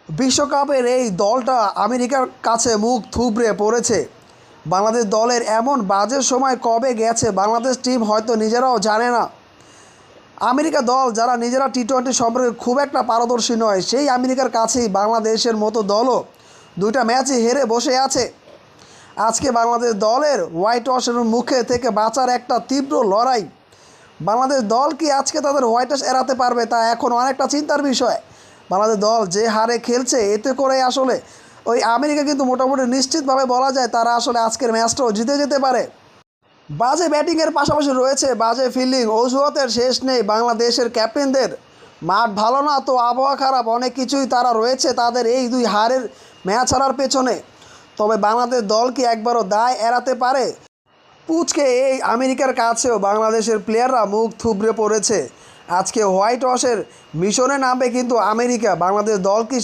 বিশ্বকাপের এই দলটা আমেরিকার কাছে মুখ থুবড়ে পড়েছে। বাংলাদেশ দলের এমন বাজে সময় কবে গেছে বাংলাদেশ টিম হয়তো নিজেরাও জানে না। আমেরিকা দল যারা নিজেরা টি-20 সম্পর্কে খুব একটা পারদর্শী নয়, সেই আমেরিকার কাছেই বাংলাদেশের মতো দলও দুইটা ম্যাচই হেরে বসে আছে। আজকে বাংলাদেশ দলের হোয়াইট ওয়াশের মুখে থেকে বাঁচার একটা তীব্র লড়াই। বাংলাদেশ দল কি আজকে তাদের হোয়াইট ওয়াশ এড়াতে পারবে, তা এখন অনেকটা চিন্তার বিষয়। বাংলাদেশ দল যে হারে খেলছে, এতে করে আসলে ওই আমেরিকা কিন্তু মোটামুটি নিশ্চিতভাবে বলা যায় তারা আসলে আজকের ম্যাচটাও জিতে যেতে পারে। বাজে ব্যাটিংয়ের পাশাপাশি রয়েছে বাজে ফিল্ডিং, অজুহাতের শেষ নেই বাংলাদেশের ক্যাপ্টেনদের। মাঠ ভালো না তো আবহাওয়া খারাপ, অনেক কিছুই তারা রয়েছে তাদের এই দুই হারের ম্যাচ হারার পেছনে। তবে বাংলাদেশ দল কি একবারও দায় এড়াতে পারে? পুচকে এই আমেরিকার কাছেও বাংলাদেশের প্লেয়াররা মুখ থুবড়ে পড়েছে। আজকে হোয়াইট ওয়াশের মিশনে নামবে কিন্তু আমেরিকা। বাংলাদেশ দল কি